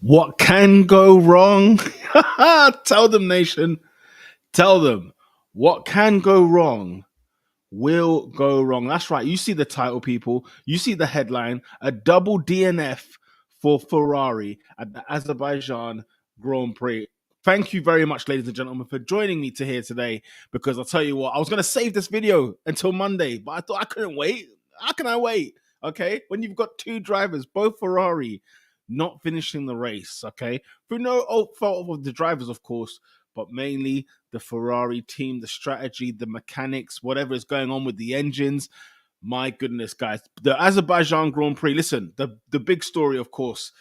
What can go wrong? Tell them, nation. Tell them. What can go wrong will go wrong. That's right. You see the title, people. You see the headline. A double DNF for Ferrari at the Azerbaijan Grand Prix. Thank you very much, ladies and gentlemen, for joining me to here today. Because I'll tell you what, I was going to save this video until Monday, but I thought I couldn't wait. How can I wait? Okay. When you've got two drivers, both Ferrari, not finishing the race. Okay. Through no fault of the drivers, of course, but mainly the Ferrari team, the strategy, the mechanics, whatever is going on with the engines. My goodness, guys. The Azerbaijan Grand Prix, listen, the big story, of course,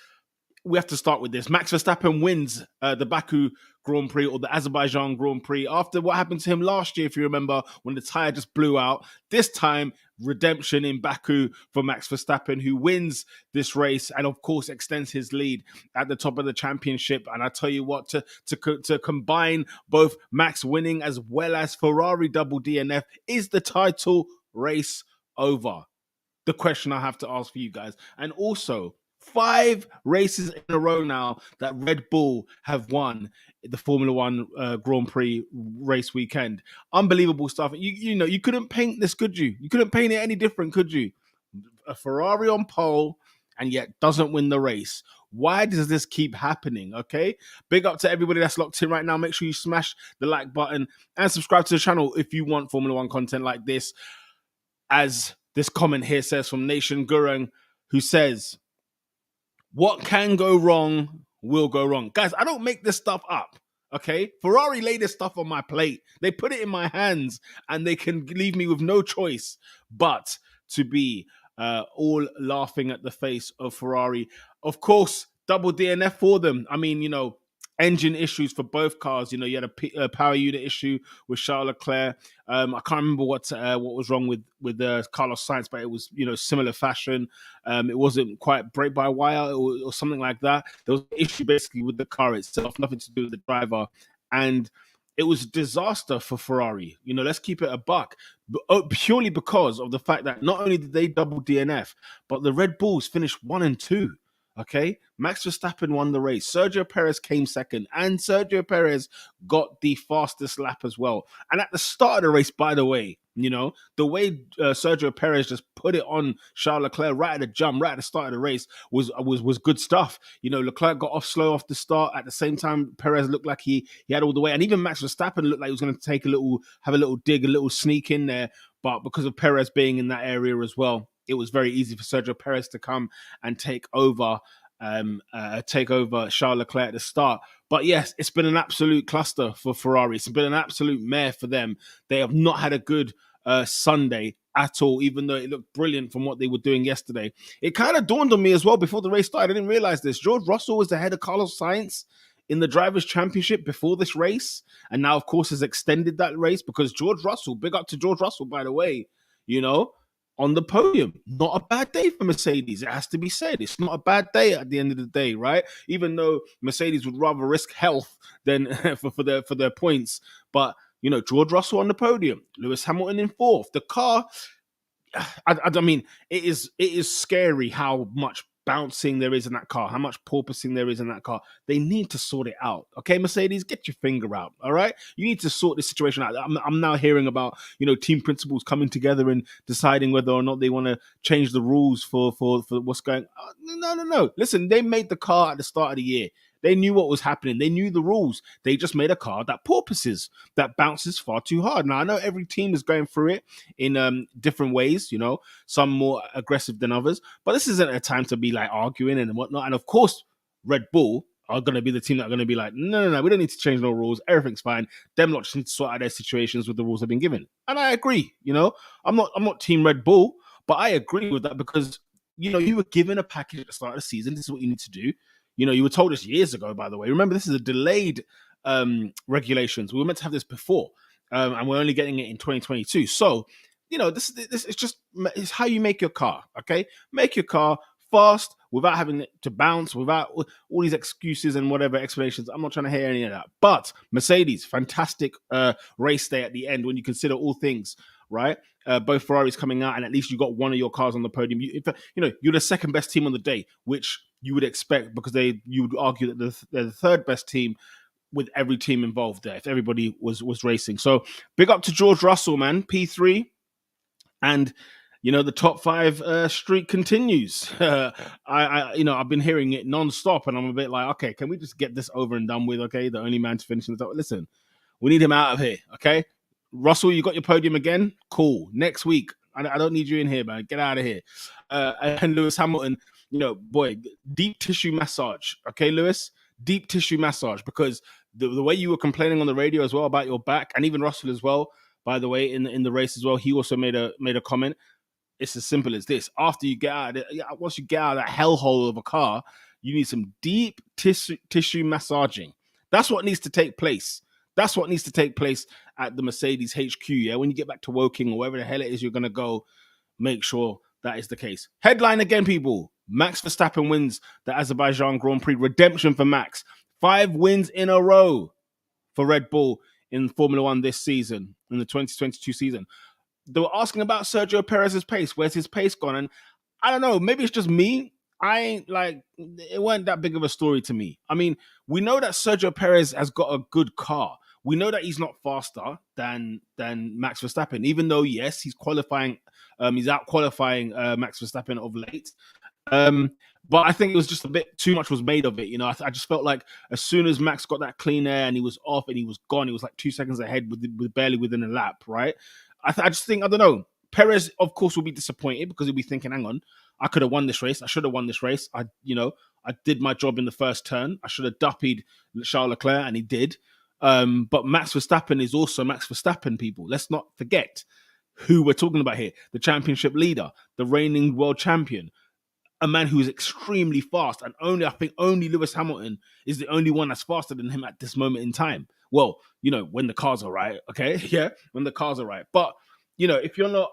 we have to start with this. Max Verstappen wins the Baku Grand Prix or the Azerbaijan Grand Prix after what happened to him last year, if you remember, when the tire just blew out. This time, redemption in Baku for Max Verstappen, who wins this race and, of course, extends his lead at the top of the championship. And I tell you what, to combine both Max winning as well as Ferrari double DNF, is the title race over? The question I have to ask for you guys. And also, 5 races in a row now that Red Bull have won the Formula One Grand Prix race weekend. Unbelievable stuff. You know, you couldn't paint this, could you? You couldn't paint it any different, could you? A Ferrari on pole and yet doesn't win the race. Why does this keep happening? Okay, big up to everybody that's locked in right now. Make sure you smash the like button and subscribe to the channel if you want Formula One content like this. As this comment here says from Nation Gurung, who says, what can go wrong will go wrong. Guys, I don't make this stuff up, okay? Ferrari lay this stuff on my plate. They put it in my hands, and they can leave me with no choice but to be all laughing at the face of Ferrari. Of course, double DNF for them. I mean, you know, engine issues for both cars. You know, you had a power unit issue with Charles Leclerc. I can't remember what was wrong with Carlos Sainz, but it was, you know, similar fashion. It wasn't quite brake by wire or something like that. There was an issue basically with the car itself, nothing to do with the driver, and it was a disaster for Ferrari. You know, let's keep it a buck, purely because of the fact that not only did they double DNF, but the Red Bulls finished 1 and 2. Okay, Max Verstappen won the race. Sergio Perez came second, and Sergio Perez got the fastest lap as well. And at the start of the race, by the way, you know, the way Sergio Perez just put it on Charles Leclerc right at the jump, right at the start of the race was good stuff. You know, Leclerc got off slow off the start. At the same time, Perez looked like he had all the way, and even Max Verstappen looked like he was going to have a little dig, a little sneak in there. But because of Perez being in that area as well, it was very easy for Sergio Perez to come and take over Charles Leclerc at the start. But yes, it's been an absolute cluster for Ferrari. It's been an absolute mare for them. They have not had a good Sunday at all, even though it looked brilliant from what they were doing yesterday. It kind of dawned on me as well before the race started. I didn't realize this. George Russell was ahead of Carlos Sainz in the Drivers' Championship before this race, and now, of course, has extended that race because George Russell, big up to George Russell, by the way, you know, on the podium. Not a bad day for Mercedes. It has to be said. It's not a bad day at the end of the day, right? Even though Mercedes would rather risk health than for their points. But, you know, George Russell on the podium, Lewis Hamilton in 4th. The car, I mean, it is scary how much bouncing there is in that car, how much porpoising there is in that car. They need to sort it out. Okay, Mercedes, get your finger out. All right, you need to sort this situation out. I'm now hearing about, you know, team principals coming together and deciding whether or not they want to change the rules for what's going on. No. Listen, they made the car at the start of the year. They knew what was happening. They knew the rules. They just made a car that porpoises, that bounces far too hard. Now, I know every team is going through it in different ways, you know, some more aggressive than others. But this isn't a time to be like arguing and whatnot. And of course, Red Bull are going to be the team that are going to be like, no, we don't need to change no rules. Everything's fine. Them lot just need to sort out their situations with the rules they've been given. And I agree, you know, I'm not team Red Bull, but I agree with that because, you know, you were given a package at the start of the season. This is what you need to do. You know, you were told this years ago, by the way. Remember, this is a delayed regulations. We were meant to have this before, and we're only getting it in 2022. So, you know, this is just it's how you make your car, okay? Make your car fast without having to bounce, without all these excuses and whatever explanations. I'm not trying to hear any of that. But Mercedes, fantastic race day at the end when you consider all things, right? Both Ferraris coming out, and at least you got one of your cars on the podium. You know, you're the second best team on the day, which you would expect, because you would argue that they're the third best team with every team involved there, if everybody was racing. So big up to George Russell, man, P3. And the top five streak continues. I've been hearing it non-stop, and I'm a bit like, okay, can we just get this over and done with? Okay, the only man to finish in the top. Listen, we need him out of here. Okay, Russell, you got your podium again. Cool. Next week, I don't need you in here, man. Get out of here. And Lewis Hamilton, boy, deep tissue massage. Okay, Lewis, deep tissue massage, because the way you were complaining on the radio as well about your back, and even Russell as well. By the way, in the race as well, he also made a comment. It's as simple as this: after you get out, once you get out of that hellhole of a car, you need some deep tissue massaging. That's what needs to take place. That's what needs to take place at the Mercedes HQ. Yeah, when you get back to Woking or wherever the hell it is you're gonna go, make sure that is the case. Headline again, people: Max Verstappen wins the Azerbaijan Grand Prix. Redemption for Max. 5 wins in a row for Red Bull in Formula One this season, in the 2022 season. They were asking about Sergio Perez's pace. Where's his pace gone? And I don't know, maybe it's just me. It weren't that big of a story to me. I mean, we know that Sergio Perez has got a good car. We know that he's not faster than Max Verstappen, even though, yes, he's qualifying. He's out qualifying Max Verstappen of late. But I think it was just a bit too much was made of it. I just felt like as soon as Max got that clean air and he was off and he was gone, he was like 2 seconds ahead with barely within a lap, right? I just think, I don't know. Perez, of course, will be disappointed because he'll be thinking, hang on, I could have won this race. I should have won this race. I did my job in the first turn. I should have duppied Charles Leclerc, and he did. But Max Verstappen is also Max Verstappen, people. Let's not forget who we're talking about here. The championship leader, the reigning world champion, a man who is extremely fast, and I think only Lewis Hamilton is the only one that's faster than him at this moment in time. Well, when the cars are right, okay, yeah, when the cars are right. But if you're not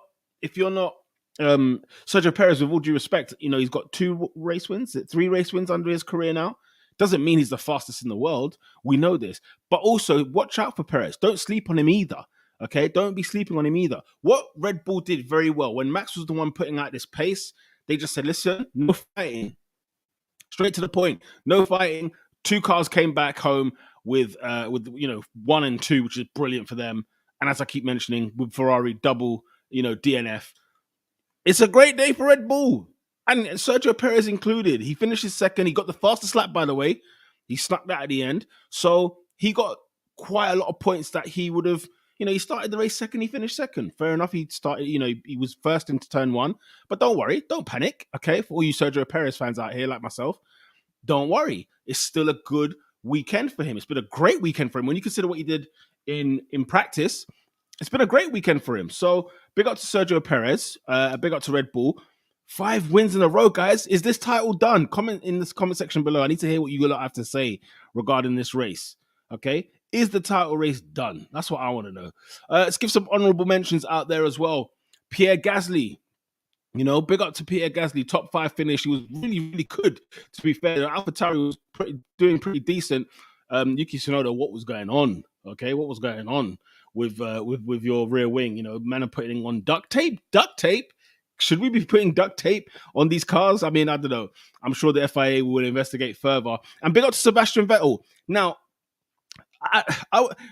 Sergio Perez, with all due respect, he's got 3 race wins under his career now. Doesn't mean he's the fastest in the world. We know this, but also watch out for Perez. Don't sleep on him either. Okay, don't be sleeping on him either. What Red Bull did very well when Max was the one putting out this pace. They just said, listen, no fighting. Straight to the point. No fighting. 2 cars came back home with 1 and 2, which is brilliant for them. And as I keep mentioning, with Ferrari double, DNF. It's a great day for Red Bull. And Sergio Perez included. He finishes second. He got the fastest lap, by the way. He snuck that at the end. So he got quite a lot of points that he would have. He started the race second, he finished second. Fair enough, he started, he was first into turn 1. But don't worry, don't panic, okay? For all you Sergio Perez fans out here like myself, don't worry. It's still a good weekend for him. It's been a great weekend for him. When you consider what he did in practice, it's been a great weekend for him. So big up to Sergio Perez, big up to Red Bull. 5 wins in a row, guys. Is this title done? Comment in this comment section below. I need to hear what you lot have to say regarding this race, okay? Is the title race done? That's what I want to know. Let's give some honorable mentions out there as well. Pierre Gasly, big up to Pierre Gasly. Top 5 finish. He was really, really good, to be fair. AlphaTauri was doing pretty decent. Yuki Tsunoda, what was going on? Okay, what was going on with your rear wing? Man are putting on duct tape. Duct tape? Should we be putting duct tape on these cars? I mean, I don't know. I'm sure the FIA will investigate further. And big up to Sebastian Vettel. Now,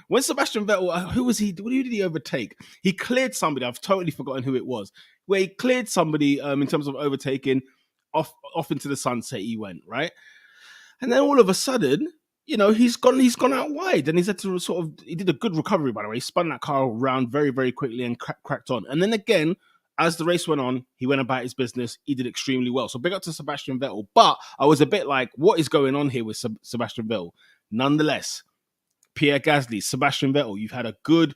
when Sebastian Vettel, who was he? Who did he overtake? He cleared somebody. I've totally forgotten who it was. Where he cleared somebody in terms of overtaking, off into the sunset. He went right, and then all of a sudden, he's gone out wide, and he's had to he did a good recovery, by the way. He spun that car around very, very quickly and cracked on. And then again, as the race went on, he went about his business. He did extremely well. So big up to Sebastian Vettel. But I was a bit like, what is going on here with Sebastian Vettel? Nonetheless, Pierre Gasly, Sebastian Vettel, you've had a good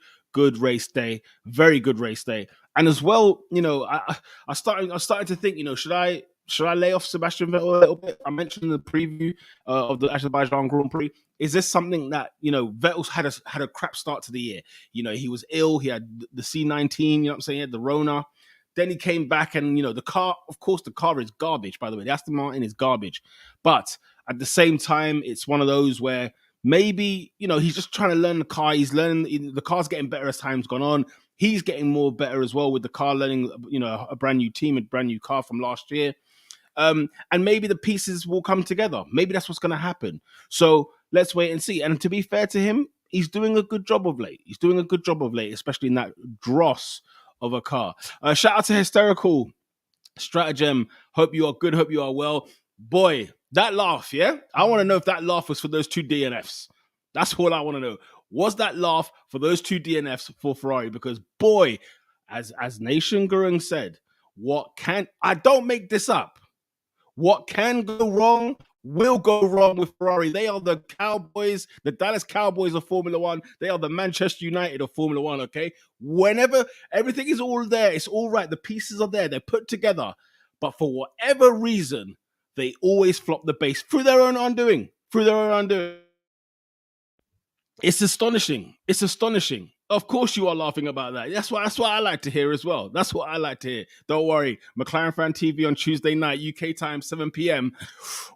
race day, very good race day. And as well, I started to think, should I lay off Sebastian Vettel a little bit? I mentioned in the preview of the Azerbaijan Grand Prix. Is this something that, Vettel's had a crap start to the year? He was ill. He had the C19, what I'm saying? He had the Rona. Then he came back and, the car, of course, the car is garbage, by the way. The Aston Martin is garbage. But at the same time, it's one of those where maybe, he's just trying to learn the car. He's learning, the car's getting better as time's gone on. He's getting more better as well with the car, learning, a brand new team, a brand new car from last year. And maybe the pieces will come together. Maybe that's what's going to happen. So let's wait and see. And to be fair to him, he's doing a good job of late. He's doing a good job of late, especially in that dross of a car. Shout out to Hysterical Stratagem. Hope you are good. Hope you are well. Boy, that laugh, yeah? I want to know if that laugh was for those 2 DNFs. That's all I want to know. Was that laugh for those 2 DNFs for Ferrari? Because boy, as Nation Gurung said, I don't make this up. What can go wrong will go wrong with Ferrari. They are the Cowboys, the Dallas Cowboys of Formula One. They are the Manchester United of Formula One, okay? Whenever everything is all there, it's all right. The pieces are there. They're put together. But for whatever reason, they always flop the base through their own undoing. It's astonishing. It's astonishing. Of course you are laughing about that. That's what I like to hear as well. That's what I like to hear. Don't worry. McLaren Fan TV on Tuesday night, UK time, 7 p.m.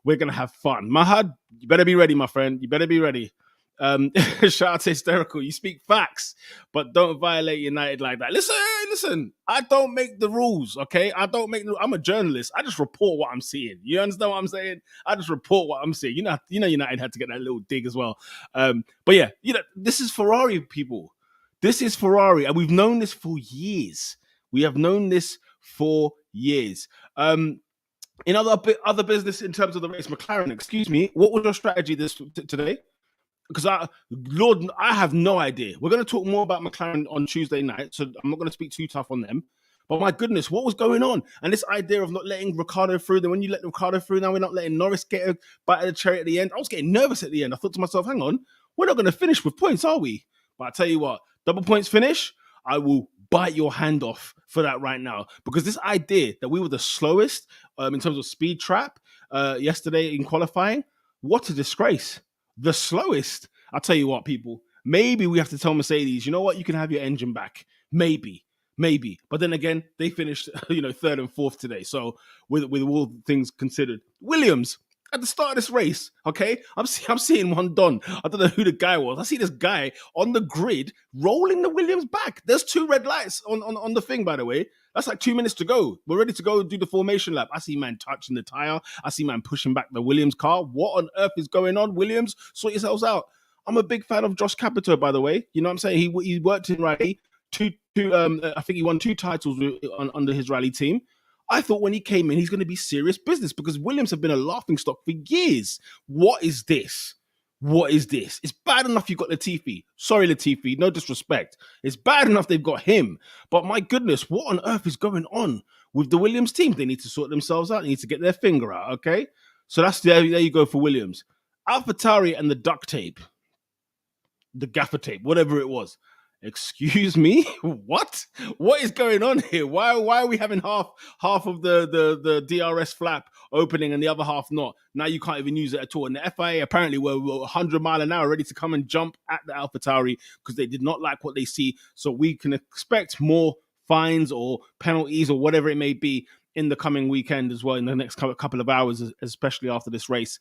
We're going to have fun. Mahad, you better be ready, my friend. You better be ready. Shout out to Hysterical. You speak facts, but don't violate United like that. Listen. I don't make the rules, okay? I'm a journalist. I just report what I'm seeing. You understand what I'm saying? I just report what I'm seeing. You know, United had to get that little dig as well. But yeah, this is Ferrari, people. This is Ferrari, and we've known this for years. We have known this for years. In other business in terms of the race, McLaren, excuse me, what was your strategy today? Because I have no idea. We're going to talk more about McLaren on Tuesday night, so I'm not going to speak too tough on them. But my goodness, what was going on? And this idea of not letting Ricciardo through, then when you let Ricciardo through, now we're not letting Norris get a bite of the cherry at the end. I was getting nervous at the end. I thought to myself, hang on, we're not going to finish with points, are we? But I tell you what, double points finish, I will bite your hand off for that right now. Because this idea that we were the slowest in terms of speed trap yesterday in qualifying, what a disgrace. The slowest. I'll tell you what, people, maybe we have to tell Mercedes, you know what, you can have your engine back. Maybe. But then again, they finished, 3rd and 4th today. So with all things considered, Williams at the start of this race, okay, I'm seeing one done. I don't know who the guy was. I see this guy on the grid rolling the Williams back. There's 2 red lights on the thing, by the way. That's like 2 minutes to go. We're ready to go do the formation lap. I see man touching the tire. I see man pushing back the Williams car. What on earth is going on? Williams, sort yourselves out. I'm a big fan of Josh Capito, by the way. You know what I'm saying? He worked in rally. I think he won 2 titles under his rally team. I thought when he came in, he's going to be serious business because Williams have been a laughingstock for years. What is this? It's bad enough you got Latifi. Sorry, Latifi, no disrespect. It's bad enough they've got him. But my goodness, what on earth is going on with the Williams team? They need to sort themselves out. They need to get their finger out, okay? So there you go for Williams. AlphaTauri and the duct tape. The gaffer tape, whatever it was. Excuse me? What is going on here? Why are we having half of the DRS flap opening and the other half not? Now you can't even use it at all. And the FIA apparently were 100 mile an hour ready to come and jump at the AlphaTauri because they did not like what they see. So we can expect more fines or penalties or whatever it may be in the coming weekend as well, in the next couple of hours, especially after this race.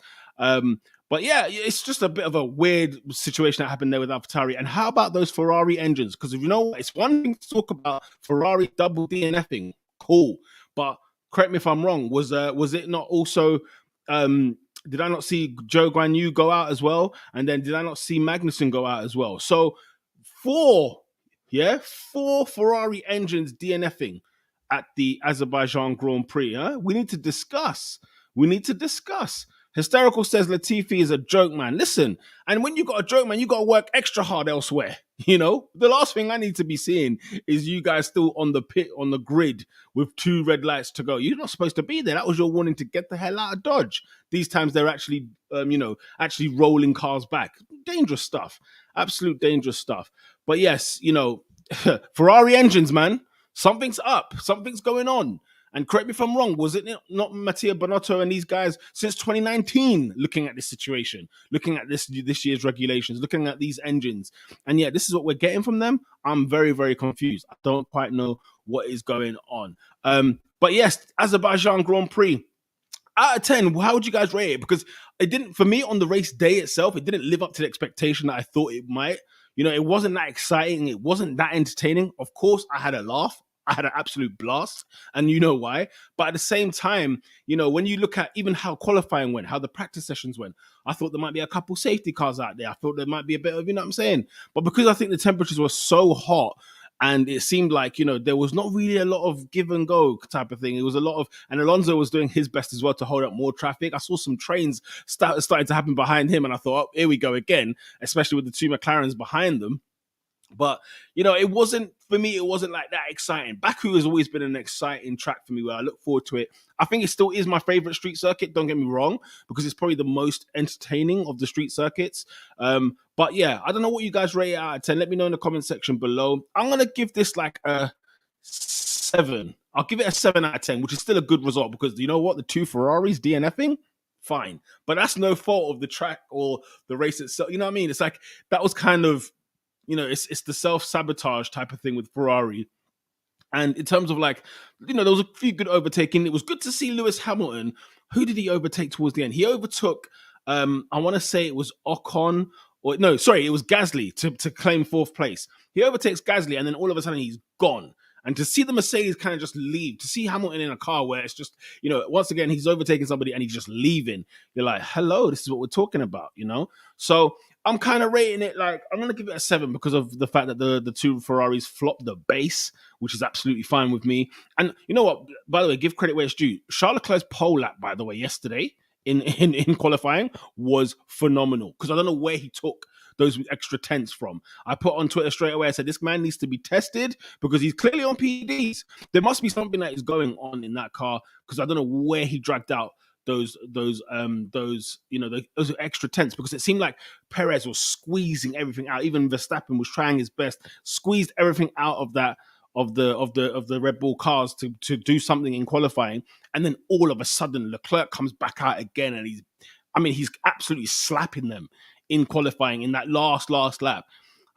But yeah, it's just a bit of a weird situation that happened there with AlphaTauri. And how about those Ferrari engines? Because you know what, it's one thing to talk about Ferrari double DNFing, cool. But correct me if I'm wrong. Was it not also? Did I not see Joe Guan Yu go out as well? And then did I not see Magnussen go out as well? So 4 Ferrari engines DNFing at the Azerbaijan Grand Prix. Huh? We need to discuss. Hysterical says Latifi is a joke, man. Listen, and when you got a joke, man, you got to work extra hard elsewhere. You know, the last thing I need to be seeing is you guys still on the grid with 2 red lights to go. You're not supposed to be there. That was your warning to get the hell out of Dodge. These times they're actually, actually rolling cars back. Dangerous stuff. Absolute dangerous stuff. But yes, Ferrari engines, man. Something's up. Something's going on. And correct me if I'm wrong, was it not Mattia Bonotto and these guys since 2019 looking at this situation, looking at this year's regulations, looking at these engines? And yeah, this is what we're getting from them. I'm very, very confused. I don't quite know what is going on. But yes, Azerbaijan Grand Prix. Out of 10, how would you guys rate it? Because it didn't, for me on the race day itself, it didn't live up to the expectation that I thought it might. It wasn't that exciting. It wasn't that entertaining. Of course, I had a laugh. I had an absolute blast, and you know why. But at the same time, when you look at even how qualifying went, how the practice sessions went, I thought there might be a couple safety cars out there. I thought there might be a bit of, you know what I'm saying? But because I think the temperatures were so hot, and it seemed like, there was not really a lot of give and go type of thing. It was a lot of, and Alonso was doing his best as well to hold up more traffic. I saw some trains starting to happen behind him, and I thought, oh, here we go again, especially with the two McLarens behind them. But, it wasn't, for me, it wasn't like that exciting. Baku has always been an exciting track for me where I look forward to it. I think it still is my favorite street circuit, don't get me wrong, because it's probably the most entertaining of the street circuits. But yeah, I don't know what you guys rate it out of 10. Let me know in the comment section below. I'm going to give this like a 7. I'll give it a 7 out of 10, which is still a good result because you know what? The two Ferraris DNFing, fine. But that's no fault of the track or the race itself. You know what I mean? It's like that was kind of, it's the self-sabotage type of thing with Ferrari. And in terms of like, there was a few good overtaking. It was good to see Lewis Hamilton. Who did he overtake towards the end? He overtook, I want to say it was Ocon, or no, sorry, it was Gasly to claim 4th place. He overtakes Gasly, and then all of a sudden he's gone. And to see the Mercedes kind of just leave, to see Hamilton in a car where it's just, once again, he's overtaking somebody and he's just leaving. You're like, hello, this is what we're talking about, So I'm kind of rating it like, I'm going to give it a 7 because of the fact that the two Ferraris flopped the base, which is absolutely fine with me. And you know what? By the way, give credit where it's due. Charles Leclerc's pole lap, by the way, yesterday in qualifying was phenomenal because I don't know where he took those extra tenths from. I put on Twitter straight away, I said, this man needs to be tested because he's clearly on PDs. There must be something that is going on in that car because I don't know where he dragged out those extra tenths because it seemed like Perez was squeezing everything out. Even Verstappen was trying his best, squeezed everything out of that of the Red Bull cars to do something in qualifying, and then all of a sudden Leclerc comes back out again, and he's absolutely slapping them in qualifying in that last lap.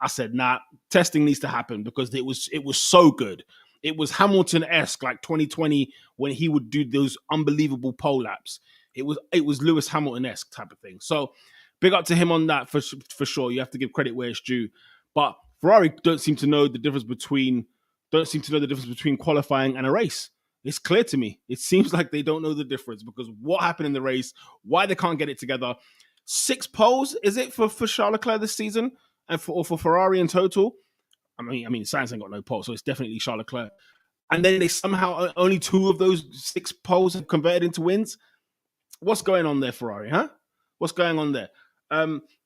I said, nah, testing needs to happen because it was so good. It was Hamilton-esque, like 2020 when he would do those unbelievable pole laps. It was Lewis Hamilton-esque type of thing. So big up to him on that for sure. You have to give credit where it's due. But Ferrari don't seem to know the difference between qualifying and a race. It's clear to me. It seems like they don't know the difference because what happened in the race, why they can't get it together. 6 poles, is it for Charles Leclerc this season and for Ferrari in total? I mean, Sainz ain't got no pole, so it's definitely Charles Leclerc. And then they somehow only 2 of those 6 poles have converted into wins. What's going on there, Ferrari? Huh? What's going on there?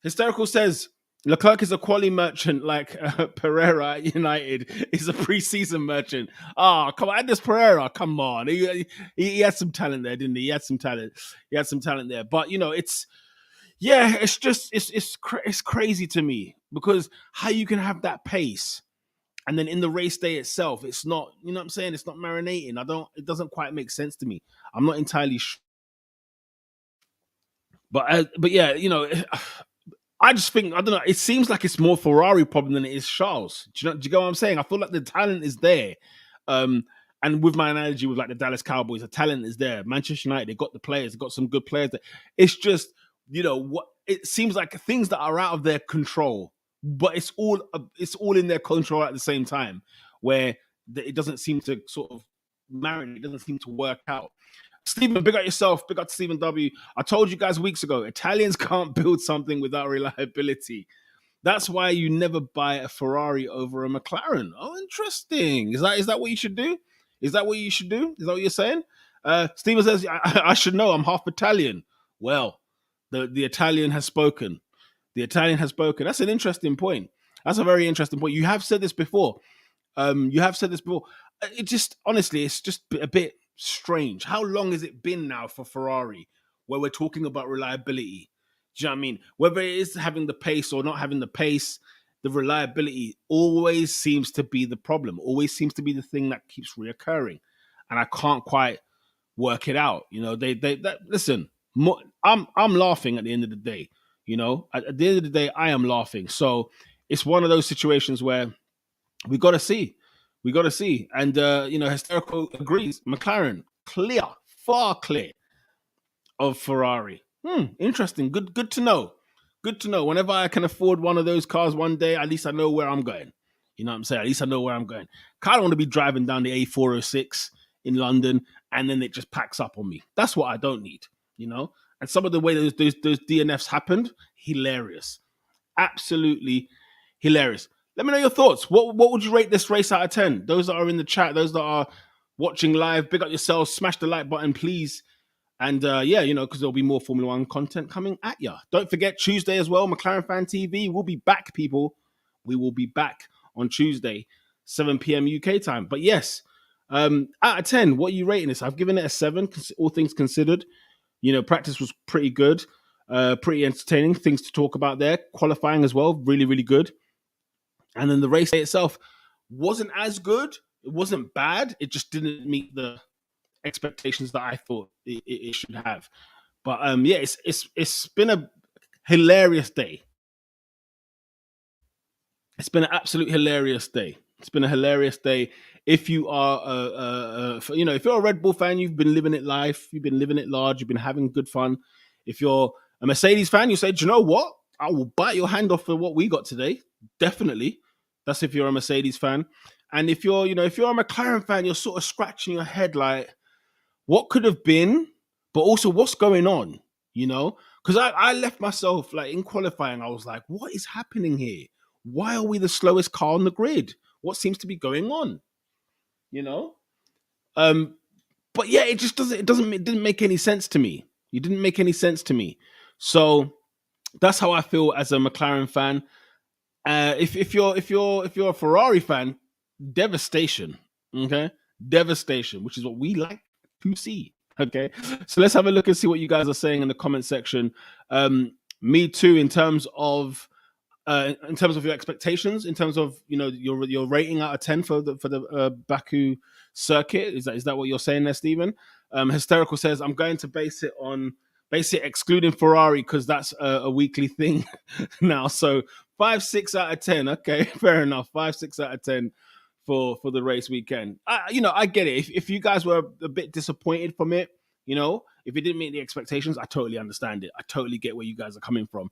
Hysterical says Leclerc is a quali merchant like Pereira at United is a preseason merchant. Come on, this Pereira, come on. He had some talent there, didn't he? He had some talent there. But, it's crazy to me because how you can have that pace and then in the race day itself, it's not, you know what I'm saying? It's not marinating. It doesn't quite make sense to me. I'm not entirely sure. But yeah, I just think, I don't know, it seems like it's more Ferrari problem than it is Charles. Do you get what I'm saying? I feel like the talent is there. And with my analogy with like the Dallas Cowboys, the talent is there. Manchester United, they got the players, they got some good players there. It's just, what it seems like things that are out of their control, but it's all in their control at the same time, where it doesn't seem to sort of marinate, it doesn't seem to work out. Stephen, big up yourself. Big up to Stephen W. I told you guys weeks ago, Italians can't build something without reliability. That's why you never buy a Ferrari over a McLaren. Oh, interesting. Is that what you should do? Is that what you're saying? Stephen says, I should know. I'm half Italian. Well, the Italian has spoken. The Italian has spoken. That's an interesting point. That's a very interesting point. You have said this before. It just, honestly, it's just a bit strange. How long has it been now for Ferrari where we're talking about reliability? Do you know what I mean? Whether it is having the pace or not having the pace, the reliability always seems to be the problem, always seems to be the thing that keeps reoccurring. And I can't quite work it out. Listen, I'm laughing at the end of the day. At the end of the day, I am laughing. So it's one of those situations where we got to see. And, Hysterical agrees. McLaren, clear, far clear of Ferrari. Interesting. Good to know. Good to know. Whenever I can afford one of those cars one day, at least I know where I'm going. You know what I'm saying? At least I know where I'm going. I don't want to be driving down the A406 in London and then it just packs up on me. That's what I don't need, you know? And some of the way those DNFs happened, hilarious. Absolutely hilarious. Let me know your thoughts. What would you rate this race out of 10? Those that are in the chat, those that are watching live, big up yourselves. Smash the like button, please. And yeah, you know, because there'll be more Formula One content coming at you. Don't forget Tuesday as well. McLaren Fan TV will be back, people. We will be back on Tuesday, 7 p.m. UK time. But yes, out of 10, what are you rating this? I've given it a 7, all things considered. You know, practice was pretty good, pretty entertaining. Things to talk about there. Qualifying as well, really, really good. And then the race itself wasn't as good. It wasn't bad. It just didn't meet the expectations that I thought it should have. But yeah, it's been a hilarious day. It's been an absolute hilarious day. It's been a hilarious day. If you are, you know, if you're a Red Bull fan, you've been living it life. You've been living it large. You've been having good fun. If you're a Mercedes fan, you say, do you know what? I will bite your hand off for what we got today. Definitely. That's if you're a Mercedes fan. And if you're, you know, if you're a McLaren fan, you're sort of scratching your head like, what could have been, but also what's going on, you know? Because I left myself, like, in qualifying, I was like, what is happening here? Why are we the slowest car on the grid? What seems to be going on? You know? But yeah, it just doesn't, it didn't make any sense to me. It didn't make any sense to me. So that's how I feel as a McLaren fan. If you're a Ferrari fan, devastation. Okay? Devastation, which is what we like to see. Okay, so let's have a look and see what you guys are saying in the comment section. Me too, in terms of your expectations, in terms of, you know, your rating out of 10 for the Baku circuit. Is that what you're saying there, Stephen? Hysterical says, I'm going to base it excluding Ferrari because that's a weekly thing now. So 5-6 out of 10. Okay, fair enough. 5-6 out of 10 for the race weekend. You know, I get it. If you guys were a bit disappointed from it, you know, if it didn't meet the expectations, I totally understand it. I totally get where you guys are coming from.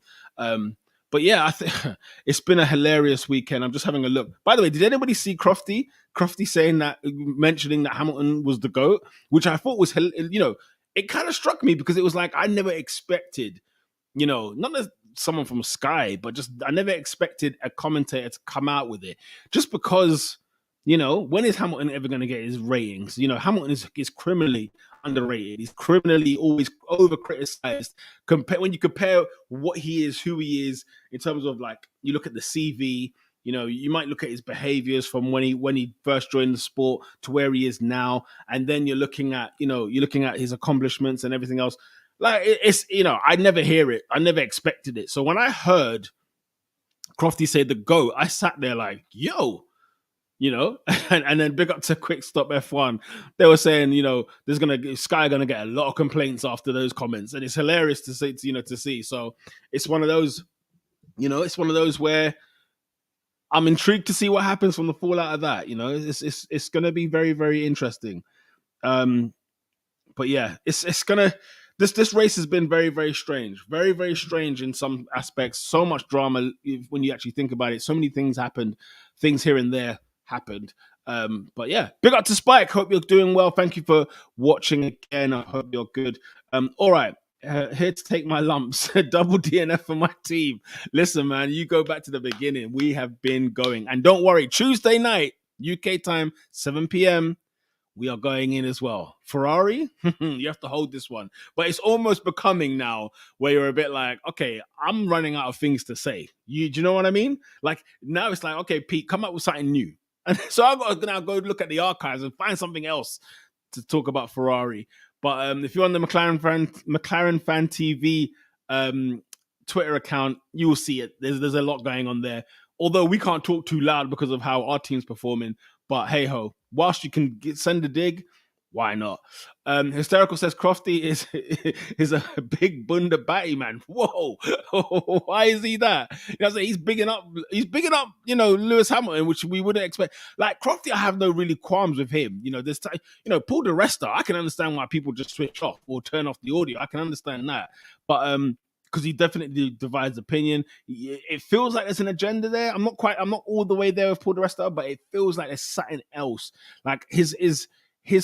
But yeah, I think it's been a hilarious weekend. I'm just having a look. By the way, did anybody see Crofty? Crofty mentioning that Hamilton was the GOAT, which I thought was, you know, it kind of struck me because it was like, I never expected, you know, not as someone from Sky, but just I never expected a commentator to come out with it, just because, you know, when is Hamilton ever going to get his ratings? You know, Hamilton is criminally underrated. He's criminally always over criticized. When you compare what he is, who he is, in terms of, like, you look at the CV, you know, you might look at his behaviors from when he first joined the sport to where he is now, and then you're looking at his accomplishments and everything else. Like, it's, you know, I never hear it. I never expected it. So when I heard Crofty say the GOAT, I sat there like, yo. You know, and then big up to Quick Stop F1. They were saying, you know, Sky gonna get a lot of complaints after those comments, and it's hilarious to see. So it's one of those, you know, where I'm intrigued to see what happens from the fallout of that. You know, it's gonna be very, very interesting. But yeah, it's gonna. This race has been very, very strange. Very, very strange in some aspects. So much drama when you actually think about it. So many things happened. Things here and there happened. But yeah, big up to Spike. Hope you're doing well. Thank you for watching again. I hope you're good. All right. Here to take my lumps. Double DNF for my team. Listen, man, you go back to the beginning. We have been going. And don't worry, Tuesday night, UK time, 7 p.m., we are going in as well. Ferrari, you have to hold this one. But it's almost becoming now where you're a bit like, okay, I'm running out of things to say. Do you know what I mean? Like, now it's like, okay, Pete, come up with something new. And so I've got to now go look at the archives and find something else to talk about Ferrari. But if you're on the McLaren Fan TV Twitter account, you will see it. There's a lot going on there. Although we can't talk too loud because of how our team's performing. But hey ho, whilst you can send a dig, why not? Hysterical says Crofty is a big bunda batty man. Whoa, why is he that? You know, he's bigging up, you know, Lewis Hamilton, which we wouldn't expect. Like Crofty, I have no really qualms with him. You know, Paul di Resta, I can understand why people just switch off or turn off the audio. I can understand that, but because he definitely divides opinion. It feels like there's an agenda there. I'm not all the way there with Paul di Resta, but it feels like there's something else. Like his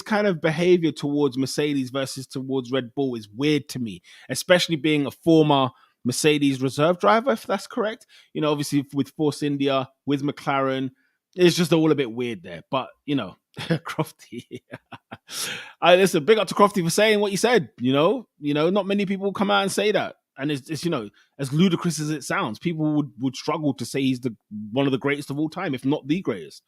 kind of behavior towards Mercedes versus towards Red Bull is weird to me, especially being a former Mercedes reserve driver, if that's correct. Obviously with Force India, with McLaren, it's just all a bit weird there. But, Crofty. Listen, big up to Crofty for saying what he said. Not many people come out and say that. And it's as ludicrous as it sounds, people would struggle to say he's one of the greatest of all time, if not the greatest.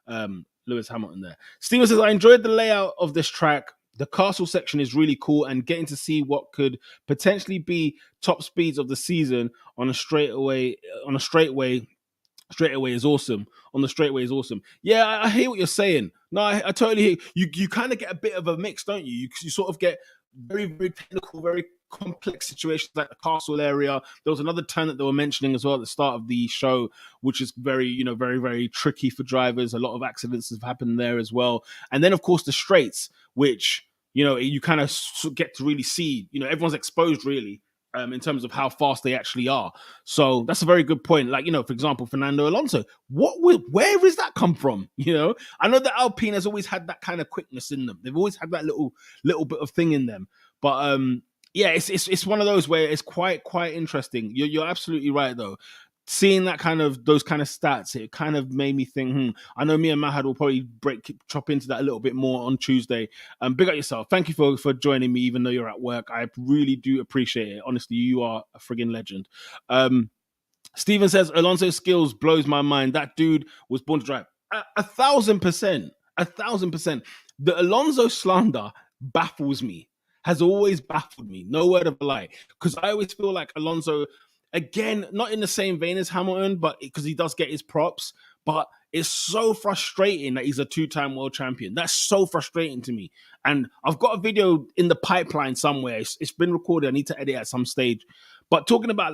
Lewis Hamilton there. Steven says, I enjoyed the layout of this track. The castle section is really cool, and getting to see what could potentially be top speeds of the season on a straightaway is awesome. On the straightaway is awesome. Yeah, I hear what you're saying. No, I totally hear you. Kind of get a bit of a mix, don't you? You sort of get very, very technical, very complex situations like the castle area. There was another turn that they were mentioning as well at the start of the show, which is very, very, very tricky for drivers. A lot of accidents have happened there as well. And then, of course, the straights, which, you kind of get to really see, everyone's exposed really in terms of how fast they actually are. So that's a very good point. Like, for example, Fernando Alonso, where is that come from? I know that Alpine has always had that kind of quickness in them. They've always had that little bit of thing in them. But yeah, it's one of those where it's quite interesting. You're absolutely right though. Seeing those kind of stats, it kind of made me think, I know me and Mahad will probably chop into that a little bit more on Tuesday. Big up yourself. Thank you for joining me, even though you're at work. I really do appreciate it. Honestly, you are a friggin' legend. Steven says, Alonso's skills blows my mind. That dude was born to drive. 1,000%. 1,000%. The Alonso slander baffles me. Has always baffled me. No word of a lie. Because I always feel like Alonso, again, not in the same vein as Hamilton, but because he does get his props, but it's so frustrating that he's a two-time world champion. That's so frustrating to me. And I've got a video in the pipeline somewhere. It's been recorded. I need to edit at some stage. But talking about,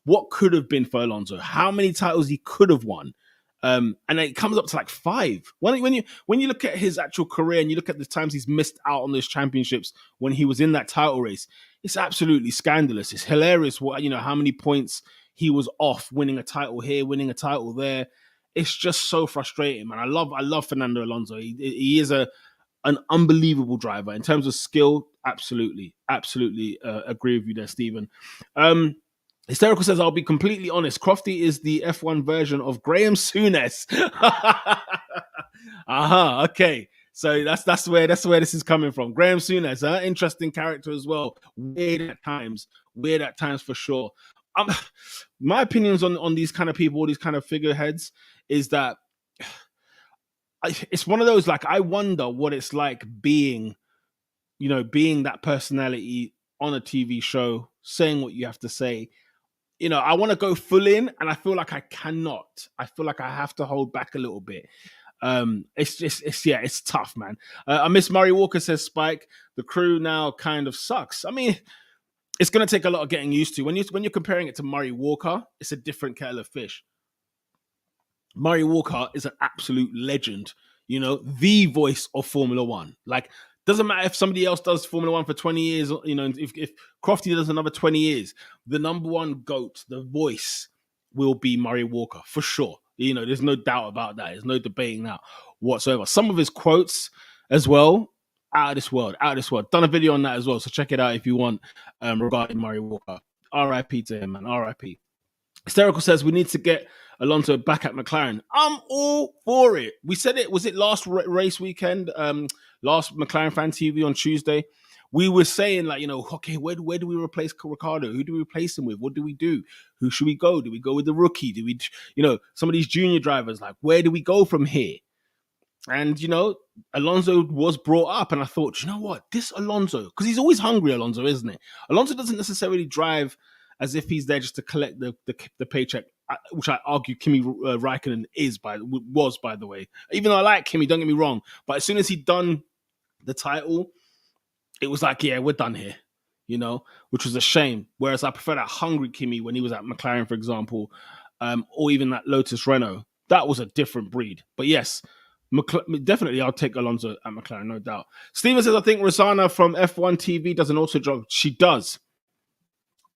what could have been for Alonso, how many titles he could have won. And it comes up to like 5. When you look at his actual career and you look at the times he's missed out on those championships when he was in that title race, it's absolutely scandalous. It's hilarious how many points he was off winning a title here, winning a title there. It's just so frustrating, man. I love Fernando Alonso. He is an unbelievable driver in terms of skill. Absolutely agree with you there, Stephen. Hysterical says, I'll be completely honest. Crofty is the F1 version of Graham Souness. Okay. So that's where this is coming from. Graham Souness, interesting character as well. Weird at times for sure. My opinions on these kind of people, these kind of figureheads, is that it's one of those, like, I wonder what it's like being that personality on a TV show, saying what you have to say. I want to go full in, and I feel like I cannot. I feel like I have to hold back a little bit. It's tough, man. Miss Murray Walker says, Spike, the crew now kind of sucks. I mean, it's going to take a lot of getting used to. When you're comparing it to Murray Walker, it's a different kettle of fish. Murray Walker is an absolute legend, the voice of Formula One. Like, doesn't matter if somebody else does Formula One for 20 years, if Crofty does another 20 years, the number one GOAT, the voice, will be Murray Walker, for sure. There's no doubt about that. There's no debating that whatsoever. Some of his quotes as well, out of this world. Done a video on that as well, so check it out if you want, regarding Murray Walker. R.I.P. to him, man. R.I.P. Hysterical says, we need to get Alonso back at McLaren. I'm all for it. We said it, was it last race weekend, last McLaren Fan TV on Tuesday? We were saying, okay, where do we replace Ricciardo? Who do we replace him with? What do we do? Who should we go? Do we go with the rookie? Do we, some of these junior drivers, like, where do we go from here? And, Alonso was brought up, and I thought, you know what? This Alonso, because he's always hungry, Alonso, isn't it? Alonso doesn't necessarily drive as if he's there just to collect the paycheck, which I argue Kimi Räikkönen was, by the way. Even though I like Kimi, don't get me wrong, but as soon as he'd done the title, it was like, yeah, we're done here, which was a shame. Whereas I prefer that hungry Kimi when he was at McLaren, for example, or even that Lotus Renault. That was a different breed. But yes, definitely I'll take Alonso at McLaren, no doubt. Steven says, I think Rosanna from F1 TV does an auto job. She does.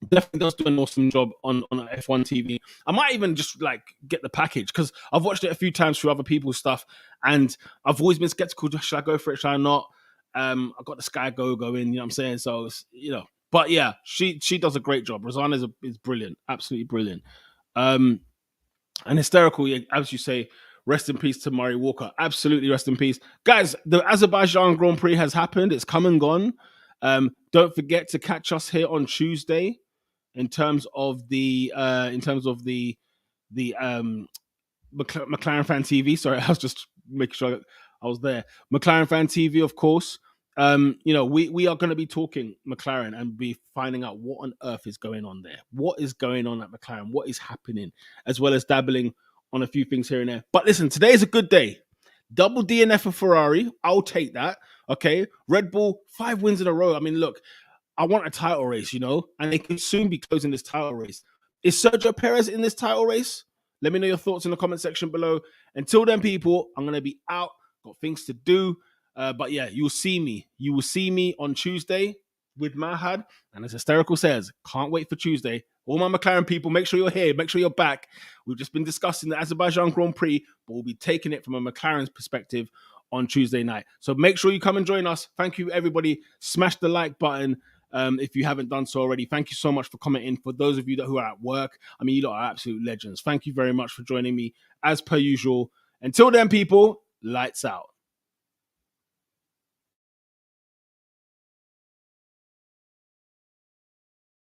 Definitely does do an awesome job on F1 TV. I might even just like get the package because I've watched it a few times through other people's stuff, and I've always been skeptical. Should I go for it? Should I not? I got the Sky Go going. You know what I'm saying? So but yeah, she does a great job. Rosanna is brilliant, absolutely brilliant, and hysterical. Yeah, as you say, rest in peace to Murray Walker. Absolutely, rest in peace, guys. The Azerbaijan Grand Prix has happened. It's come and gone. Don't forget to catch us here on Tuesday in terms of the McLaren Fan TV. Sorry, I was just making sure I was there. McLaren Fan TV, of course. We are going to be talking McLaren and be finding out what on earth is going on there. What is going on at McLaren? What is happening? As well as dabbling on a few things here and there. But listen, today is a good day. Double DNF for Ferrari. I'll take that. Okay. Red Bull, 5 wins in a row. I mean, look, I want a title race, and they could soon be closing this title race. Is Sergio Perez in this title race? Let me know your thoughts in the comment section below. Until then, people, I'm going to be out. Got things to do. But yeah, you will see me. You will see me on Tuesday with Mahad. And as Hysterical says, can't wait for Tuesday. All my McLaren people, make sure you're here. Make sure you're back. We've just been discussing the Azerbaijan Grand Prix, but we'll be taking it from a McLaren's perspective on Tuesday night. So make sure you come and join us. Thank you, everybody. Smash the like button. If you haven't done so already, thank you so much for commenting. For those of you who are at work, I mean, you lot are absolute legends. Thank you very much for joining me as per usual. Until then, people, lights out.